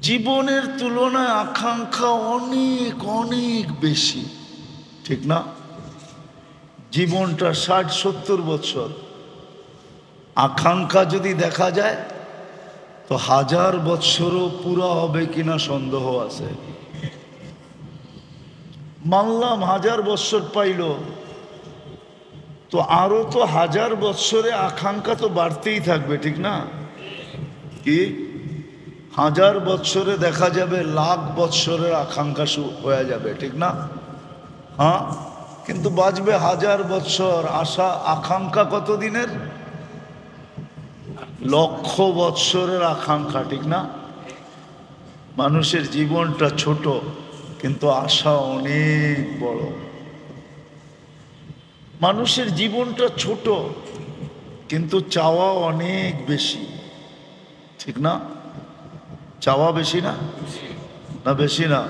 জীবনের তুলনায় আকাঙ্ক্ষা অনেক অনেক বেশি, ঠিক না? জীবনটা 60-70 বছর, আকাঙ্ক্ষা যদি দেখা যায় তো 1000 বছরও পুরা হবে কিনা সন্দেহ আছে। মানলাম 1000 বছর পাইল, তো আরো তো 1000 বছরে আকাঙ্ক্ষা তো বাড়তেই থাকবে, ঠিক না? কি 1000 বছরে দেখা যাবে লাখ বছরের আকাঙ্ক্ষা হয়ে যাবে, ঠিক না? হ্যাঁ, কিন্তু বাঁচবে 1000 বছর, আশা আকাঙ্ক্ষা কত দিনের? লক্ষ বৎসরের আকাঙ্ক্ষা, ঠিক না? মানুষের জীবনটা ছোট কিন্তু আশা অনেক বড়। মানুষের জীবনটা ছোট কিন্তু চাওয়া অনেক বেশি, ঠিক না? চাওয়া বেশি না? না বেশি না?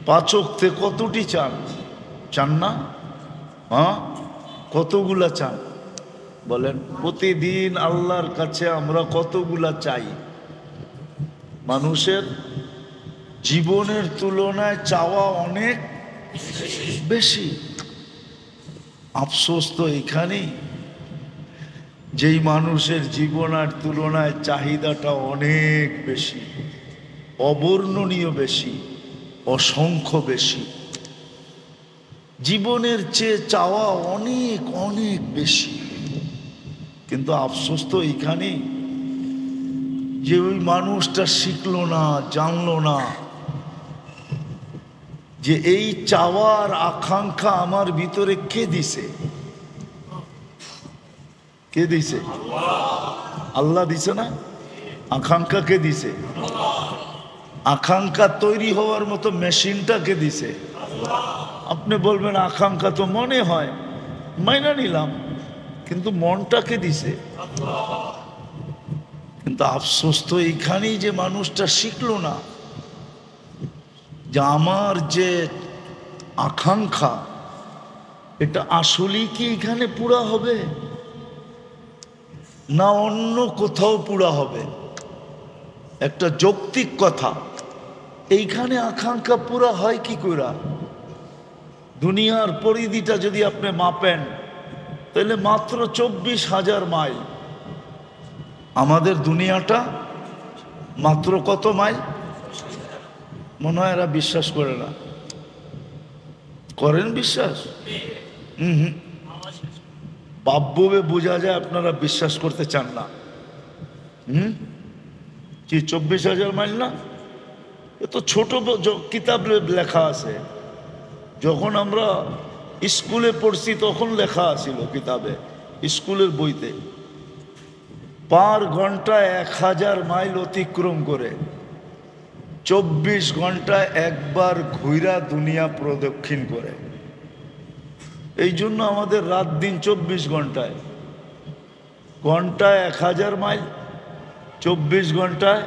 5 ওয়াক্তে কতটি চান? চান না? হ্যাঁ, কতগুলা চান বলেন? প্রতিদিন আল্লাহর কাছে আমরা কতগুলা চাই? মানুষের জীবনের তুলনায় চাওয়া অনেক বেশি। আফসোস তো এখানেই, যেই মানুষের জীবনের তুলনায় চাহিদাটা অনেক বেশি, অবর্ণনীয় বেশি, অসংখ্য বেশি। জীবনের চেয়ে চাওয়া অনেক অনেক বেশি, কিন্তু আফসোস তো এইখানেই যে ওই মানুষটা শিখলো না, জানলো না যে এই চাওয়ার আকাঙ্ক্ষা আমার ভিতরে কে দিছে? কে দিছে? আল্লাহ দিছে না? আকাঙ্ক্ষা কে দিছে? আকাঙ্ক্ষা তৈরি হওয়ার মতো মেশিনটা কে দিছে? আপনি বলবেন আকাঙ্ক্ষা তো মনে হয়, মাইনা নিলাম, কিন্তু মনটা কে দিছে? কিন্তু আফসোস তো এইখানেই যে মানুষটা শিখলো না যে আমার যে আকাঙ্ক্ষা এটা আসলেই কি এখানে পুরা হবে না অন্য কোথাও পুরা হবে? একটা যৌক্তিক কথা, এইখানে আকাঙ্ক্ষা পুরা হয় কি করে? দুনিয়ার পরিধিটা যদি আপনি মাপেন তাহলে মাত্র 24,000 মাইল। আমাদের দুনিয়াটা মাত্র কত মাইল? মনে হয় এরা বিশ্বাস করে না। করেন বিশ্বাস? বাব্যবে বোঝা যায় আপনারা বিশ্বাস করতে চান না। কি 24,000 মাইল না? এ তো ছোট কিতাব লেখা আছে। যখন আমরা স্কুলে পড়ছি তখন লেখা আছিল কিতাবে, স্কুলের বইতে, পার ঘন্টায় 1000 মাইল অতিক্রম করে 24 ঘন্টায় একবার ঘুরা দুনিয়া প্রদক্ষিণ করে। এই জন্য আমাদের রাত দিন 24 ঘন্টায়, ঘন্টায় 1000 মাইল, 24 ঘন্টায়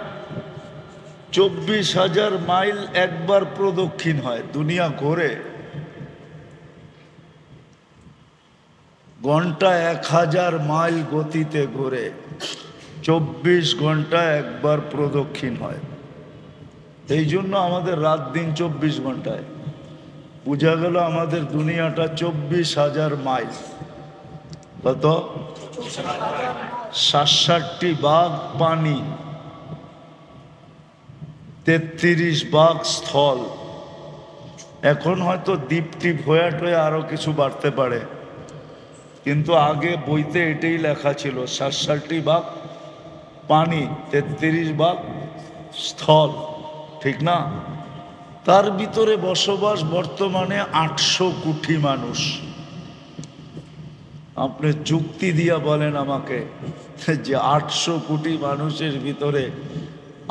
24,000 মাইল একবার প্রদক্ষিণ হয়, দুনিয়া ঘোরে। ঘন্টায় 1000 মাইল গতিতে ঘোরে, 24 ঘন্টায় একবার প্রদক্ষিণ হয়। এই জন্য আমাদের রাত দিন 24 ঘন্টায়। বোঝা গেল আমাদের দুনিয়াটা 24,000 মাইল। কত? 67টি ভাগ পানি, 33 ভাগ স্থল। এখন হয়তো দ্বীপ টিপ হয়ে টয়ে আরো কিছু বাড়তে পারে, কিন্তু আগে বইতে এটাই লেখা ছিল, 67টি ভাগ পানি, 33 ভাগ স্থল, ঠিক না? তার ভিতরে বসবাস বর্তমানে 800 কোটি মানুষ। আপনি যুক্তি দিয়া বলেন আমাকে যে 800 কোটি মানুষের ভিতরে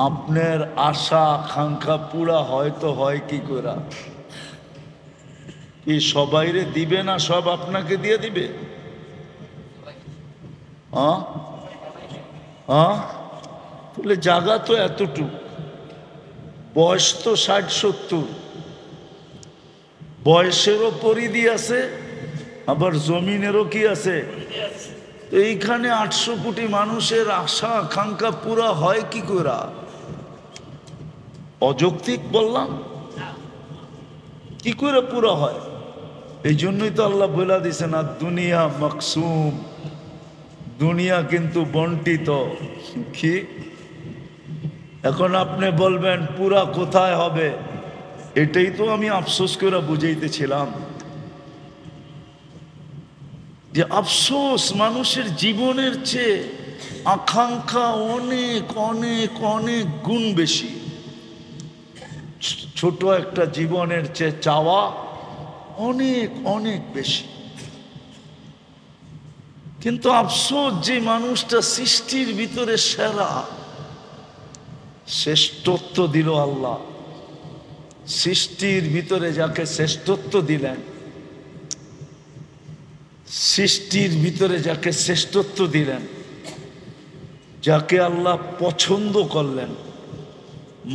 আপনার আশা আকাঙ্ক্ষা পুরা হয়তো হয় কি করে? কি সবাইরে দিবে না? সব আপনাকে দিয়ে দিবে? তাহলে জায়গা তো এতটুকু, বয়স তো 60-70, বয়সেরও পরিধি আছে, আবার জমিনেরও কি আছে। এইখানে 800 কোটি মানুষের আশা আকাঙ্ক্ষা পুরা হয় কি করে? অযৌক্তিক বললাম, কি করে পুরা হয়? এই জন্যই তো আল্লাহ বলে দিছেন, আর দুনিয়া মাকসুম, দুনিয়া কিন্তু বন্টিত। কি এখন আপনি বলবেন পুরা কোথায় হবে? এটাই তো আমি আফসোস করে বুঝাইতেছিলাম যে আফসোস মানুষের জীবনের চেয়ে আকাঙ্ক্ষা অনেক অনেক অনেক গুণ বেশি। ছোট একটা জীবনের চেয়ে চাওয়া অনেক অনেক বেশি। কিন্তু আফসোস যে মানুষটা সৃষ্টির ভিতরে সেরা, শ্রেষ্ঠত্ব দিল আল্লাহ, সৃষ্টির ভিতরে যাকে শ্রেষ্ঠত্ব দিলেন, সৃষ্টির ভিতরে যাকে শ্রেষ্ঠত্ব দিলেন, যাকে আল্লাহ পছন্দ করলেন।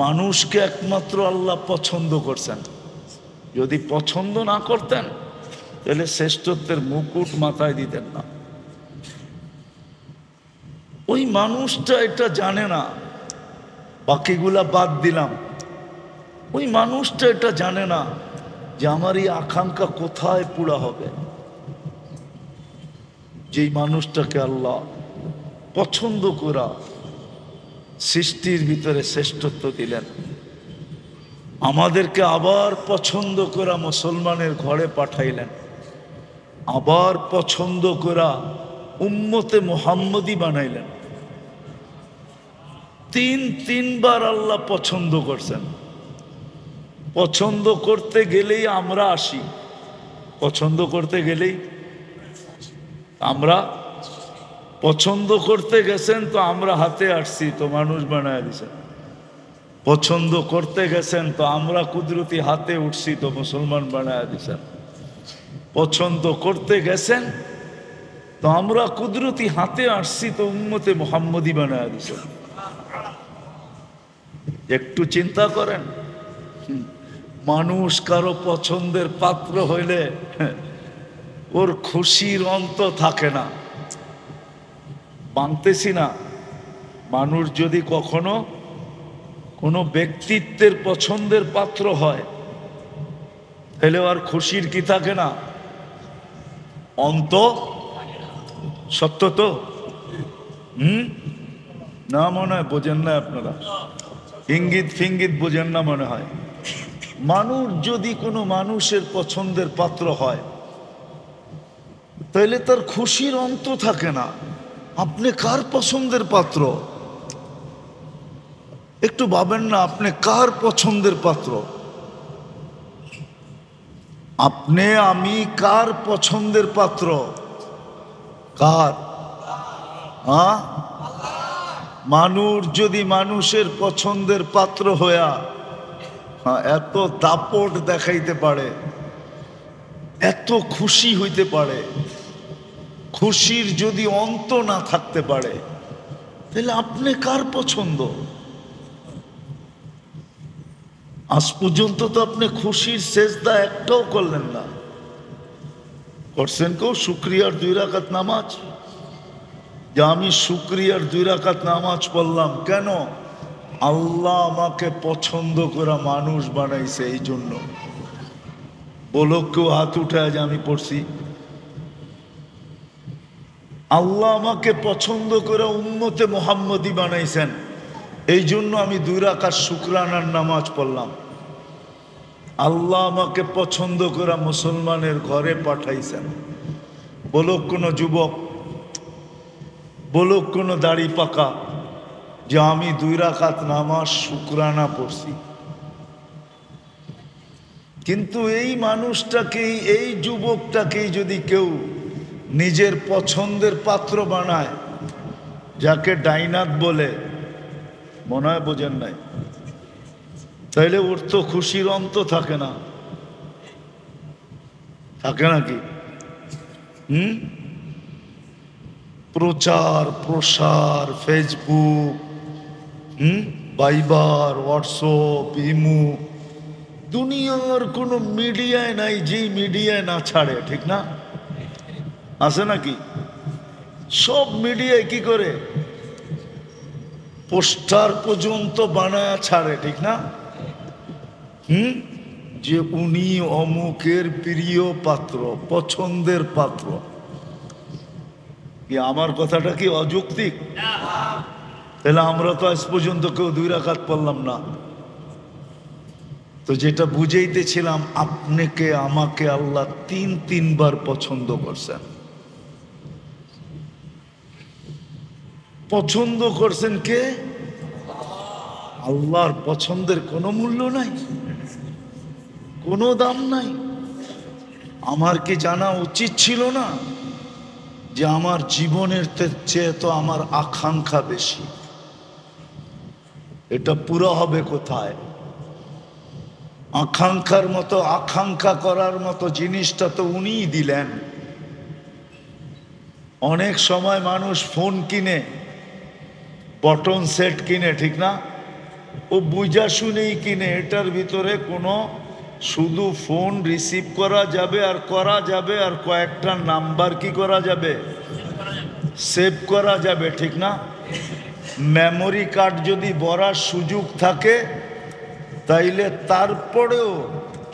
মানুষকে একমাত্র আল্লাহ পছন্দ করছেন। যদি পছন্দ না করতেন তাহলে শ্রেষ্ঠত্বের মুকুট মাথায় দিতেন না। ওই মানুষটা এটা জানে না, বাকিগুলা বাদ দিলাম। ওই মানুষটা এটা জানে না যে আমার এই আকাঙ্ক্ষা কোথায় পুরা হবে। যেই মানুষটাকে আল্লাহ পছন্দ করা সৃষ্টির ভিতরে শ্রেষ্ঠত্ব দিলেন, আমাদেরকে আবার পছন্দ করা মুসলমানের ঘরে পাঠাইলেন, আবার পছন্দ করা উম্মতে মুহাম্মদী বানাইলেন। তিনবার আল্লাহ পছন্দ করছেন। পছন্দ করতে গেলেই আমরা আসি, পছন্দ করতে গেলেই আমরা, পছন্দ করতে গেছেন তো আমরা হাতে আসছি তো মানুষ বানায় দিছেন। পছন্দ করতে গেছেন তো আমরা কুদরতি হাতে উঠছি তো মুসলমান বানায় দিছেন। পছন্দ করতে গেছেন তো আমরা কুদরতি হাতে আসছি তো উম্মতে মুহাম্মদী বানায় দিছেন। একটু চিন্তা করেন, মানুষ কারো পছন্দের পাত্র হইলে ওর খুশির অন্ত থাকে না। মানতেছি না, মানুষ যদি কখনো কোনো ব্যক্তিত্বের পছন্দের পাত্র হয় তাহলে আর খুশির কি থাকে না, অন্ত। সত্য তো? না মনে হয় বোঝেন না আপনারা, ইঙ্গিত ফিঙ্গিত বোঝেন না মনে হয়। মানুষ যদি কোনো মানুষের পছন্দের পাত্র হয় তাহলে তার খুশির অন্ত থাকে না। আপনি কার পছন্দের পাত্র? একটু ভাবেন না, আপনি কার পছন্দের পাত্র? আপনি আমি কার পছন্দের পাত্র? কার? মানুষ যদি মানুষের পছন্দের পাত্র হইয়া এত দাপট দেখাইতে পারে, এত খুশি হইতে পারে, খুশির যদি অন্ত না থাকতে পারে, তাহলে আপনি কার পছন্দ? আজ পর্যন্ত তো আপনি খুশির সেজদা একটাও করলেন না। করছেন কেউ শুকরিয়ার 2 রাকাত নামাজ? যে আমি শুকরিয়ার 2 রাকাত নামাজ পড়লাম, কেন? আল্লাহ আমাকে পছন্দ করা মানুষ বানাইছে এই জন্য। বলো কেউ হাত উঠায় যে আমি পড়ছি। আল্লাহ আমাকে পছন্দ করে উম্মতে মুহাম্মদী বানাইছেন, এই জন্য আমি 2 রাকাত শুকরানার নামাজ পড়লাম। আল্লাহ আমাকে পছন্দ করা মুসলমানের ঘরে পাঠাইছেন। বলো কোনো যুবক, বলো কোনো দাড়ি পাকা যে আমি 2 রাকাত নামাজ শুকরানা পড়ছি। কিন্তু এই মানুষটাকেই, এই যুবকটাকেই যদি কেউ নিজের পছন্দের পাত্র বানায়, যাকে ডাইনাত বলে, মনে হয় বোঝেন নাই, তাইলে ওর তো খুশির অন্ত থাকে না। থাকে নাকি? প্রচার প্রসার, ফেসবুক, ভাইবার, হোয়াটসঅ্যাপ, ইমো, দুনিয়ার কোনো মিডিয়ায় নাই যেই মিডিয়ায় না ছাড়ে, ঠিক না? আছে নাকি? সব মিডিয়ায় কি করে পোস্টার পর্যন্ত বানায় ছাড়ে, ঠিক না? যে উনি অমুকের প্রিয় পাত্র, পছন্দের পাত্র। কি আমার কথাটা কি অযৌক্তিক? তাহলে আমরা তো আজ পর্যন্ত কেউ 2 রাকাত পড়লাম না। তো যেটা বুঝাইতেছিলাম, আপনাকে আমাকে আল্লাহ 3 বার পছন্দ করছেন। পছন্দ করছেন কে? আল্লাহর পছন্দের কোনো মূল্য নাই, কোনো দাম নাই। আমার কি জানা উচিত ছিল না যে আমার জীবনের চেয়ে তো আমার আকাঙ্ক্ষা বেশি? এটা পুরো হবে কোথায়? আকাঙ্ক্ষার মতো, আকাঙ্ক্ষা করার মতো জিনিসটা তো উনিই দিলেন। অনেক সময় মানুষ ফোন কিনে, বটন সেট কিনে, ঠিক না? ও বুঝা শুনেই কিনে। এটার ভিতরে কোনো শুধু ফোন রিসিভ করা যাবে আর কয়েকটা নাম্বার কি করা যাবে, সেভ করা যাবে, ঠিক না? মেমোরি কার্ড যদি ভরার সুযোগ থাকে তাইলে তারপরেও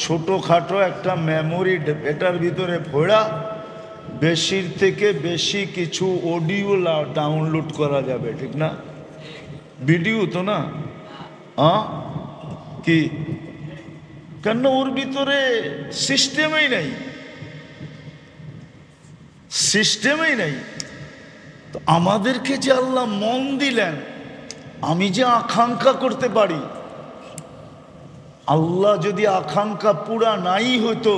ছোটোখাটো একটা মেমোরি এটার ভিতরে ভরা বেশির থেকে বেশি কিছু অডিও ডাউনলোড করা যাবে, ঠিক না? ভিডিও তো না, কি? কেন? ওর ভিতরে সিস্টেমই নাই, সিস্টেমই নাই। তো আমাদেরকে যে আল্লাহ মন দিলেন, আমি যে আকাঙ্ক্ষা করতে পারি। আল্লাহ যদি আকাঙ্ক্ষা পুরা নাই হতো,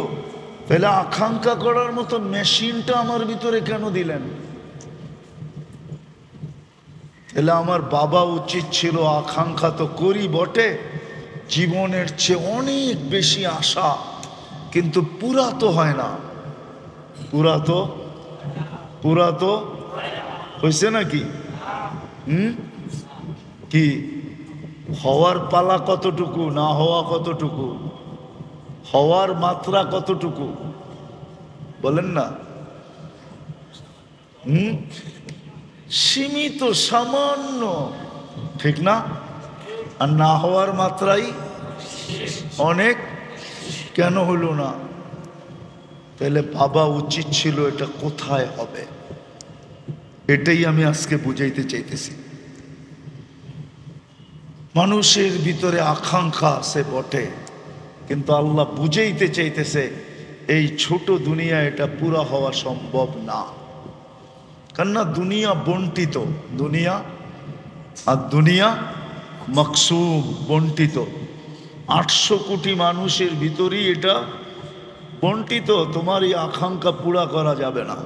তাহলে আকাঙ্ক্ষা করার মতো মেশিনটা আমার ভিতরে কেন দিলেন? তাহলে আমার বাবা উচিত ছিল, আকাঙ্ক্ষা তো করি বটে, জীবনের চেয়ে অনেক বেশি আশা, কিন্তু পুরা তো হয় না। পুরা তো হয়েছে নাকি? কি হওয়ার পালা কতটুকু, না হওয়া কতটুকু, হওয়ার মাত্রা কতটুকু বলেন না? সীমিত, সামান্য, ঠিক না? আর না হওয়ার মাত্রাই অনেক। কেন হলো না? তাহলে ভাবা উচিত ছিল এটা কোথায় হবে। এটাই আমি আজকে বুঝাইতে চাইতেছি। মানুষের ভিতরে আকাঙ্ক্ষা আছে বটে, কিন্তু আল্লাহ বুঝাইতে চাইতেছে এই ছোট দুনিয়া এটা পুরা হওয়া সম্ভব না। কেননা দুনিয়া বন্টিত, দুনিয়া আর দুনিয়া মকসুম, বন্টিত। 800 কোটি মানুষের ভিতরেই এটা বন্টিত। তোমার এই আকাঙ্ক্ষা পুরা করা যাবে না।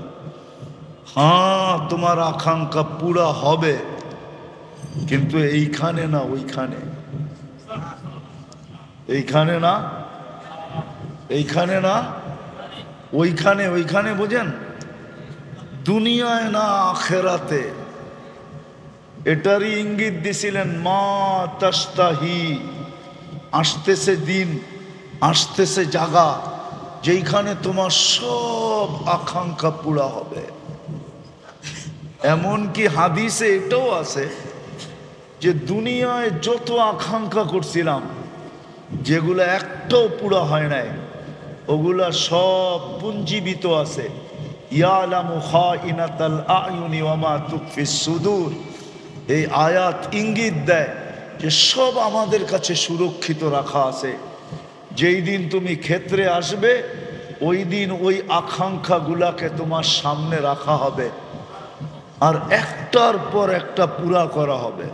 হ্যাঁ, তোমার আকাঙ্ক্ষা পুরা হবে, কিন্তু এইখানে না ওইখানে, এইখানে না, এইখানে না ওইখানে। ওইখানে বোঝেন? দুনিয়ায় না আখেরাতে। এটারই ইঙ্গিত দিছিলেন মা তাস্তাহি। আসতেছে দিন, আসতেছে জাগা, যেইখানে তোমার সব আকাঙ্ক্ষা পুরা হবে। এমনকি হাদিসে এটাও আছে যে দুনিয়ায় যত আকাঙ্ক্ষা করছিলাম, যেগুলো একটাও পুরা হয় নাই, ওগুলা সব পুঞ্জীবিত আছে। ইয়ালামু খাইনাতাল আয়ুনি ওয়া মা তুখফিস সুদূর। এই আয়াত ইঙ্গিত দেয় যে সব আমাদের কাছে সুরক্ষিত রাখা আছে। যেই দিন তুমি ক্ষেত্রে আসবে, ওই দিন ওই আকাঙ্ক্ষাগুলাকে তোমার সামনে রাখা হবে, আর একটার পর একটা পুরা করা হবে।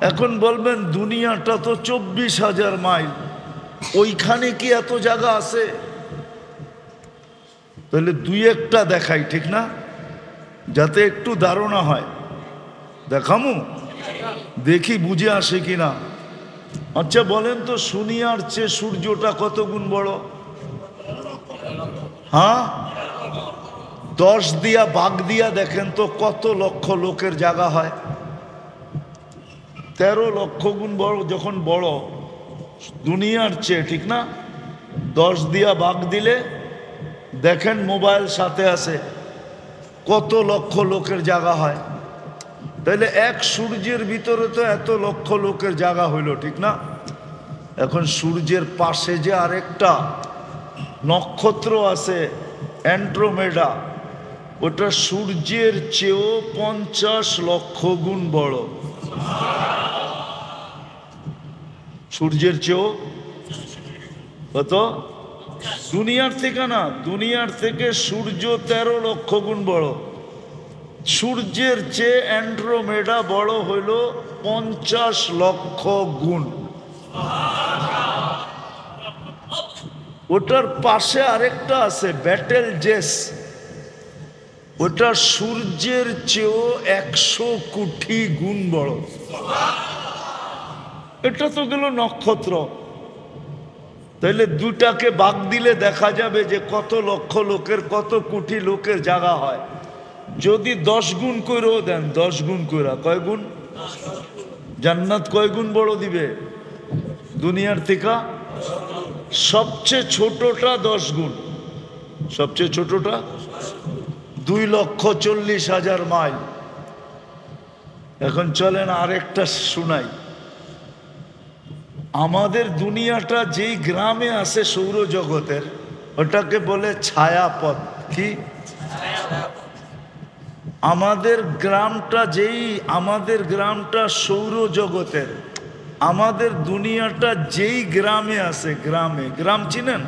এখন বলবেন দুনিয়াটা তো 24,000 মাইল, ওইখানে কি এত জায়গা আছে? তাহলে 2-1টা দেখাই, ঠিক না? যাতে একটু ধারণা হয়। দেখামু, দেখি বুঝে আসে কিনা। আচ্ছা বলেন তো, সুনিয়ার চেয়ে সূর্যটা কত গুণ বড়? হ্যাঁ, 10 দিয়া ভাগ দিয়া দেখেন তো কত লক্ষ লোকের জায়গা হয়। 13 লক্ষ গুণ বড় যখন বড় দুনিয়ার চেয়ে, ঠিক না? 10 দিয়া ভাগ দিলে দেখেন মোবাইল সাথে আছে, কত লক্ষ লোকের জায়গা হয়। তাহলে এক সূর্যের ভিতরে তো এত লক্ষ লোকের জায়গা হইল, ঠিক না? এখন সূর্যের পাশে যে আরেকটা নক্ষত্র আছে অ্যান্ড্রোমেডা, ওটা সূর্যের চেয়েও 50 লক্ষ গুণ বড়। সূর্যের চেয়েও কত? দুনিয়ার থেকে না, দুনিয়ার থেকে সূর্য 13 লক্ষ গুণ বড়। সূর্যের চেয়ে অ্যান্ড্রোমেডা বড় হইল 50 লক্ষ গুণ। ওটার পাশে আরেকটা আছে ব্যাটেল জেস, ওটা সূর্যের চেয়েও 100 কোটি গুণ বড়। এটা তো গেল নক্ষত্র। তাইলে দুটাকে ভাগ দিলে দেখা যাবে যে কত লক্ষ লোকের, কত কোটি লোকের জায়গা হয়। যদি 10 গুণ করেও দেন, 10 গুণ করে, কয় গুণ? জান্নাত কয় গুণ বড় দিবে দুনিয়ার থেকে? সবচেয়ে ছোটটা 10 গুণ, সবচেয়ে ছোটটা 2,40,000 মাইল। এখন চলেন আরেকটা শুনাই। আমাদের দুনিয়াটা যেই গ্রামে আছে সৌরজগতের, ওটাকে বলে ছায়াপথ। কি? আমাদের গ্রামটা সৌরজগতের, আমাদের দুনিয়াটা যেই গ্রামে আছে, গ্রাম চিনেন?